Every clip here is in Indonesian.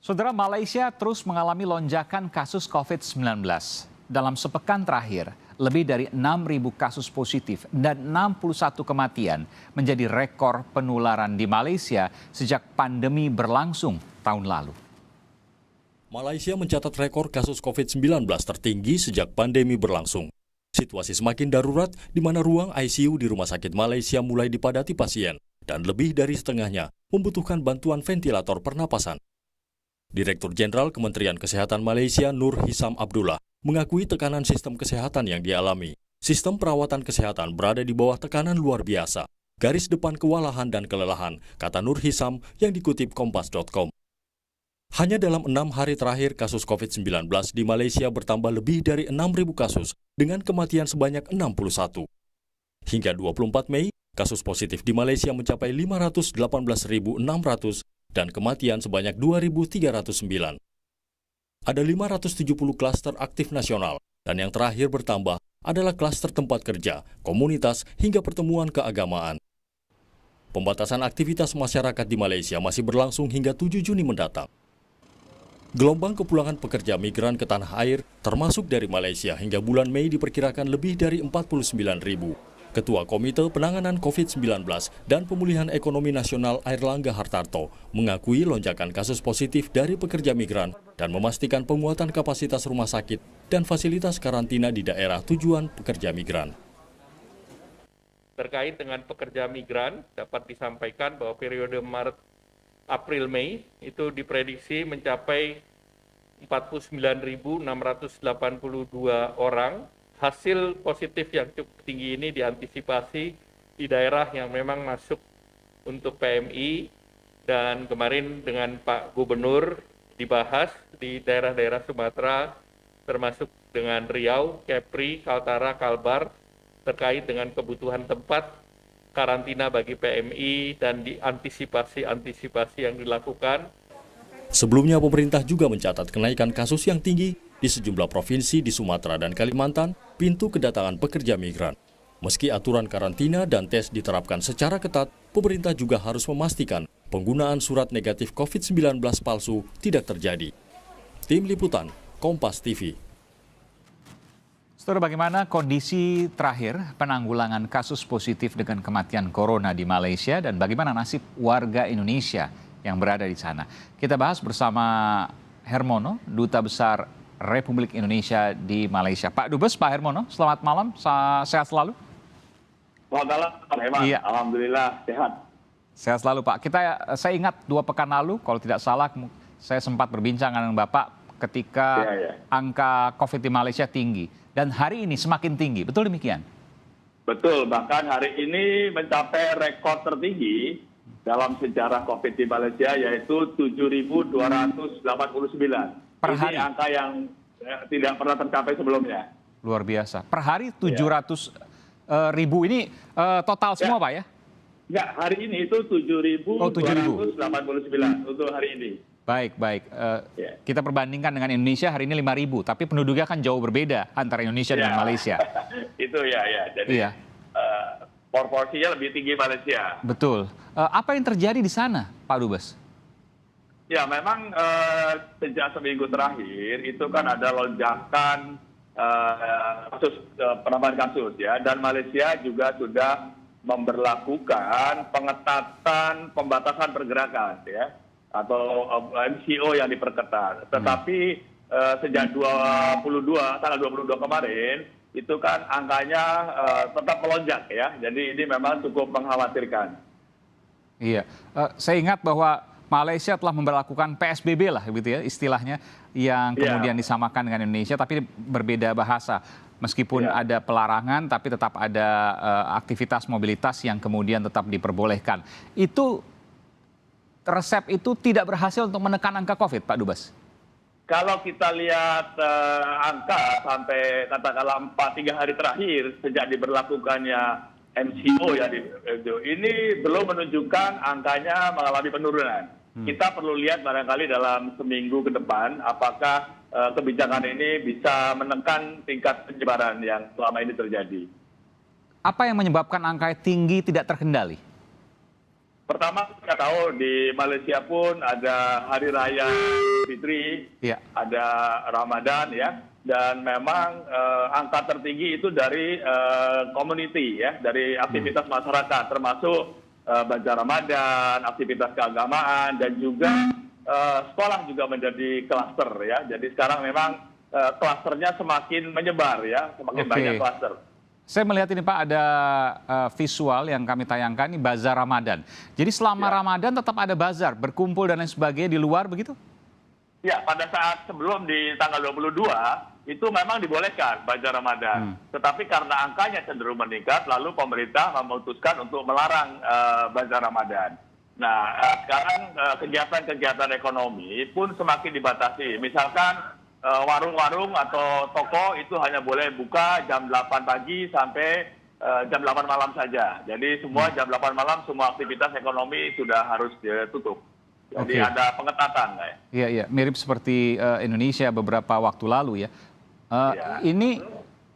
Saudara, Malaysia terus mengalami lonjakan kasus COVID-19. Dalam sepekan terakhir, lebih dari 6.000 kasus positif dan 61 kematian menjadi rekor penularan di Malaysia sejak pandemi berlangsung tahun lalu. Malaysia mencatat rekor kasus COVID-19 tertinggi sejak pandemi berlangsung. Situasi semakin darurat di mana ruang ICU di Rumah Sakit Malaysia mulai dipadati pasien dan lebih dari setengahnya membutuhkan bantuan ventilator pernapasan. Direktur Jenderal Kementerian Kesehatan Malaysia Nur Hisam Abdullah mengakui tekanan sistem kesehatan yang dialami. Sistem perawatan kesehatan berada di bawah tekanan luar biasa. Garis depan kewalahan dan kelelahan, kata Nur Hisam yang dikutip Kompas.com. Hanya dalam 6 hari terakhir kasus COVID-19 di Malaysia bertambah lebih dari 6.000 kasus dengan kematian sebanyak 61. Hingga 24 Mei, kasus positif di Malaysia mencapai 518.600 dan kematian sebanyak 2.309. Ada 570 klaster aktif nasional dan yang terakhir bertambah adalah klaster tempat kerja, komunitas hingga pertemuan keagamaan. Pembatasan aktivitas masyarakat di Malaysia masih berlangsung hingga 7 Juni mendatang. Gelombang kepulangan pekerja migran ke tanah air termasuk dari Malaysia hingga bulan Mei diperkirakan lebih dari 49.000. Ketua Komite Penanganan COVID-19 dan Pemulihan Ekonomi Nasional Airlangga Hartarto mengakui lonjakan kasus positif dari pekerja migran dan memastikan penguatan kapasitas rumah sakit dan fasilitas karantina di daerah tujuan pekerja migran. Terkait dengan pekerja migran, dapat disampaikan bahwa periode Maret, April, Mei itu diprediksi mencapai 49.682 orang. Hasil positif yang cukup tinggi ini diantisipasi di daerah yang memang masuk untuk PMI dan kemarin dengan Pak Gubernur dibahas di daerah-daerah Sumatera termasuk dengan Riau, Kepri, Kaltara, Kalbar terkait dengan kebutuhan tempat karantina bagi PMI dan diantisipasi yang dilakukan. Sebelumnya pemerintah juga mencatat kenaikan kasus yang tinggi di sejumlah provinsi di Sumatera dan Kalimantan, pintu kedatangan pekerja migran. Meski aturan karantina dan tes diterapkan secara ketat, pemerintah juga harus memastikan penggunaan surat negatif COVID-19 palsu tidak terjadi. Tim Liputan, Kompas TV. Saudara, bagaimana kondisi terakhir penanggulangan kasus positif dengan kematian corona di Malaysia dan bagaimana nasib warga Indonesia yang berada di sana? Kita bahas bersama Hermono, Duta Besar Republik Indonesia di Malaysia. Pak Dubes, Pak Hermono, selamat malam, sehat selalu? Selamat malam, Pak Herman. Iya. Alhamdulillah, sehat. Sehat selalu, Pak. Saya ingat 2 pekan lalu, kalau tidak salah, saya sempat berbincang dengan Bapak ketika angka COVID di Malaysia tinggi. Dan hari ini semakin tinggi, betul demikian? Betul, bahkan hari ini mencapai rekor tertinggi dalam sejarah COVID di Malaysia, yaitu 7.289. Per hari. Ini angka yang tidak pernah tercapai sebelumnya. Luar biasa. Per hari 700 ribu ini total semua, Pak ya? Enggak, hari ini itu 7.289 untuk hari ini. Baik. Kita perbandingkan dengan Indonesia hari ini 5.000, tapi penduduknya kan jauh berbeda antara Indonesia dengan Malaysia. Itu ya. Jadi proporsinya lebih tinggi Malaysia. Betul. Apa yang terjadi di sana, Pak Dubes? Ya, memang sejak seminggu terakhir itu kan ada lonjakan penambahan kasus ya, dan Malaysia juga sudah memberlakukan pengetatan pembatasan pergerakan ya, atau MCO yang diperketat. Tetapi sejak tanggal 22 kemarin itu kan angkanya tetap melonjak ya, jadi ini memang cukup mengkhawatirkan. Iya, saya ingat bahwa Malaysia telah memberlakukan PSBB lah, gitu ya istilahnya, yang kemudian disamakan dengan Indonesia, tapi berbeda bahasa. Meskipun ada pelarangan, tapi tetap ada aktivitas mobilitas yang kemudian tetap diperbolehkan. Itu resep itu tidak berhasil untuk menekan angka COVID, Pak Dubes? Kalau kita lihat angka sampai katakanlah 3 hari terakhir sejak diberlakukannya MCO ya, ini belum menunjukkan angkanya mengalami penurunan. Kita perlu lihat barangkali dalam seminggu ke depan apakah kebijakan ini bisa menekan tingkat penyebaran yang selama ini terjadi. Apa yang menyebabkan angka tinggi tidak terkendali? Pertama, kita tahu di Malaysia pun ada Hari Raya Fitri, Iya. ada Ramadan ya, dan memang angka tertinggi itu dari community ya, dari aktivitas masyarakat, termasuk bazar Ramadan, aktivitas keagamaan, dan juga sekolah juga menjadi klaster ya. Jadi sekarang memang klasternya semakin menyebar ya, semakin banyak klaster. Saya melihat ini Pak ada visual yang kami tayangkan, ini bazar Ramadan. Jadi selama Ramadan tetap ada bazar, berkumpul dan lain sebagainya di luar begitu? Ya, pada saat sebelum di tanggal 22 itu memang dibolehkan bazar Ramadan. Tetapi karena angkanya cenderung meningkat, lalu pemerintah memutuskan untuk melarang bazar Ramadan. Nah, sekarang kegiatan-kegiatan ekonomi pun semakin dibatasi. Misalkan warung-warung atau toko itu hanya boleh buka jam 8 pagi sampai jam 8 malam saja. Jadi semua jam 8 malam semua aktivitas ekonomi sudah harus ditutup. Jadi ada pengetatan. Iya, iya, mirip seperti Indonesia beberapa waktu lalu ya. Ini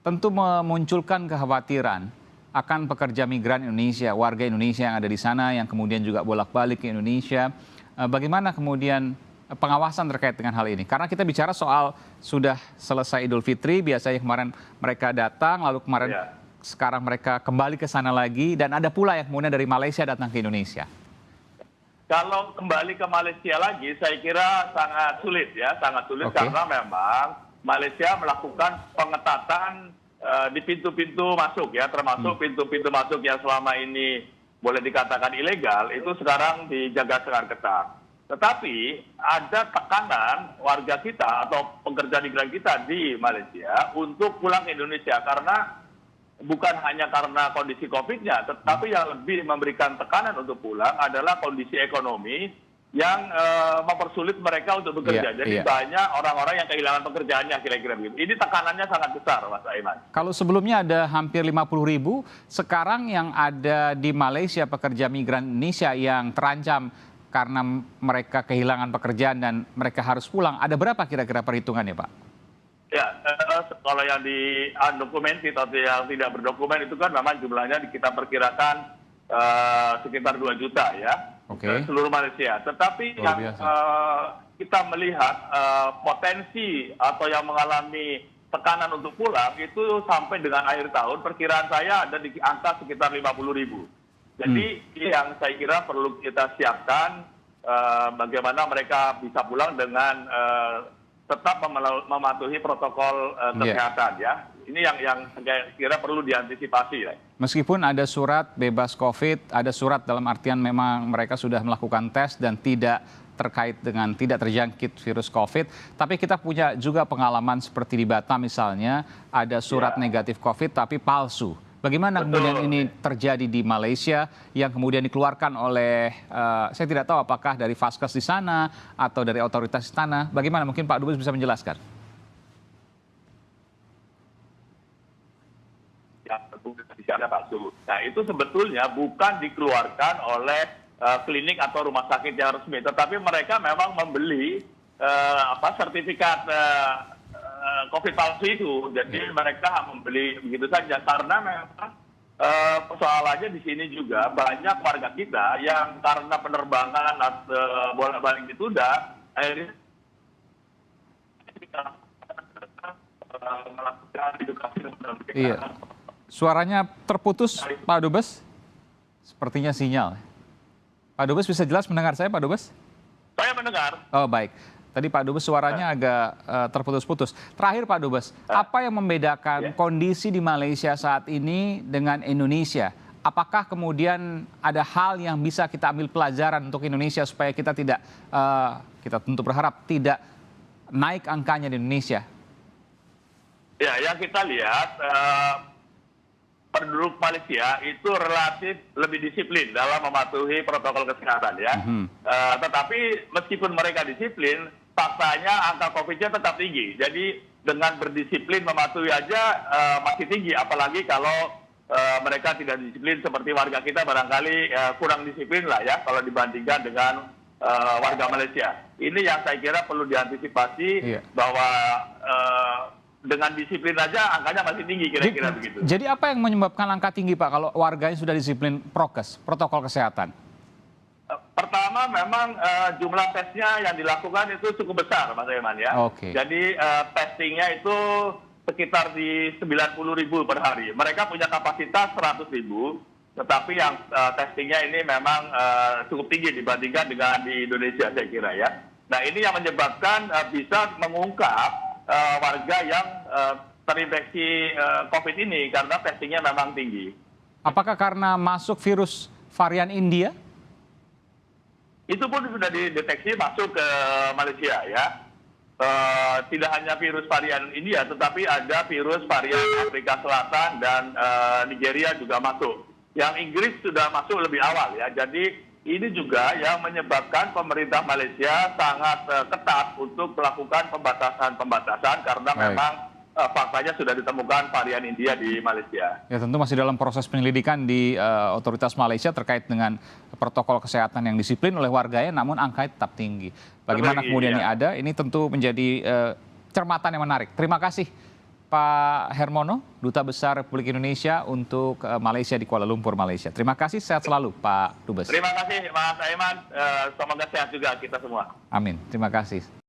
tentu memunculkan kekhawatiran akan pekerja migran Indonesia, warga Indonesia yang ada di sana, yang kemudian juga bolak-balik ke Indonesia. Bagaimana kemudian pengawasan terkait dengan hal ini? Karena kita bicara soal sudah selesai Idul Fitri, biasanya kemarin mereka datang, lalu kemarin sekarang mereka kembali ke sana lagi, dan ada pula yang kemudian dari Malaysia datang ke Indonesia. Kalau kembali ke Malaysia lagi, saya kira sangat sulit ya, sangat sulit karena memang Malaysia melakukan pengetatan di pintu-pintu masuk ya, termasuk pintu-pintu masuk yang selama ini boleh dikatakan ilegal, itu sekarang dijaga sangat ketat. Tetapi ada tekanan warga kita atau pekerja migran kita di Malaysia untuk pulang ke Indonesia karena bukan hanya karena kondisi COVID-nya, tetapi yang lebih memberikan tekanan untuk pulang adalah kondisi ekonomi yang mempersulit mereka untuk bekerja. Jadi banyak orang-orang yang kehilangan pekerjaannya kira-kira begitu. Ini tekanannya sangat besar, Mas Aiman. Kalau sebelumnya ada hampir 50.000, sekarang yang ada di Malaysia pekerja migran Indonesia yang terancam karena mereka kehilangan pekerjaan dan mereka harus pulang. Ada berapa kira-kira perhitungannya, Pak? Ya, kalau yang di undocumented atau yang tidak berdokumen itu kan memang jumlahnya kita perkirakan sekitar 2 juta ya, seluruh Malaysia. Tetapi yang kita melihat potensi atau yang mengalami tekanan untuk pulang itu sampai dengan akhir tahun, perkiraan saya ada di angka sekitar 50.000. Jadi yang saya kira perlu kita siapkan bagaimana mereka bisa pulang dengan tetap mematuhi protokol kesehatan ya. Ini yang saya kira perlu diantisipasi ya. Meskipun ada surat bebas COVID, ada surat dalam artian memang mereka sudah melakukan tes dan tidak terkait dengan tidak terjangkit virus COVID, tapi kita punya juga pengalaman seperti di Batam misalnya, ada surat negatif COVID tapi palsu. Bagaimana kemudian ini terjadi di Malaysia yang kemudian dikeluarkan oleh, saya tidak tahu apakah dari Vaskes di sana atau dari otoritas di sana. Bagaimana mungkin Pak Dubes bisa menjelaskan? Nah itu sebetulnya bukan dikeluarkan oleh klinik atau rumah sakit yang resmi, tetapi mereka memang membeli sertifikat COVID palsu itu. Jadi mereka membeli begitu saja karena memang persoalannya di sini juga banyak warga kita yang karena penerbangan atau bolak-balik ditunda akhirnya kita melakukan edukasi. Iya. Suaranya terputus Pak Dubes. Sepertinya sinyal. Pak Dubes bisa jelas mendengar saya, Pak Dubes? Saya mendengar. Oh baik. Tadi Pak Dubes suaranya agak terputus-putus. Terakhir Pak Dubes, apa yang membedakan kondisi di Malaysia saat ini dengan Indonesia? Apakah kemudian ada hal yang bisa kita ambil pelajaran untuk Indonesia supaya kita tidak, kita tentu berharap tidak naik angkanya di Indonesia? Ya, yang kita lihat penduduk Malaysia itu relatif lebih disiplin dalam mematuhi protokol kesehatan ya. Tetapi meskipun mereka disiplin, faktanya angka COVID-nya tetap tinggi. Jadi dengan berdisiplin mematuhi aja masih tinggi, apalagi kalau mereka tidak disiplin seperti warga kita barangkali kurang disiplin lah ya kalau dibandingkan dengan warga Malaysia. Ini yang saya kira perlu diantisipasi bahwa dengan disiplin aja angkanya masih tinggi kira-kira begitu. Jadi apa yang menyebabkan angka tinggi Pak kalau warganya sudah disiplin prokes, protokol kesehatan? Pertama, memang jumlah tesnya yang dilakukan itu cukup besar, Mas Aiman ya. Oke. Jadi testingnya itu sekitar di 90.000 per hari. Mereka punya kapasitas 100.000, tetapi yang testingnya ini memang cukup tinggi dibandingkan dengan di Indonesia, saya kira ya. Nah, ini yang menyebabkan bisa mengungkap warga yang terinfeksi COVID ini karena testingnya memang tinggi. Apakah karena masuk virus varian India? Itu pun sudah dideteksi masuk ke Malaysia ya. Tidak hanya virus varian India, tetapi ada virus varian Afrika Selatan dan Nigeria juga masuk. Yang Inggris sudah masuk lebih awal ya. Jadi ini juga yang menyebabkan pemerintah Malaysia sangat ketat untuk melakukan pembatasan karena memang faktanya sudah ditemukan varian India di Malaysia. Ya, tentu masih dalam proses penyelidikan di otoritas Malaysia terkait dengan protokol kesehatan yang disiplin oleh warganya, namun angkanya tetap tinggi. Bagaimana kemudian ini ada, ini tentu menjadi cermatan yang menarik. Terima kasih Pak Hermono, Duta Besar Republik Indonesia untuk Malaysia di Kuala Lumpur, Malaysia. Terima kasih, sehat selalu Pak Dubes. Terima kasih Mas Aiman, semoga sehat juga kita semua. Amin, terima kasih.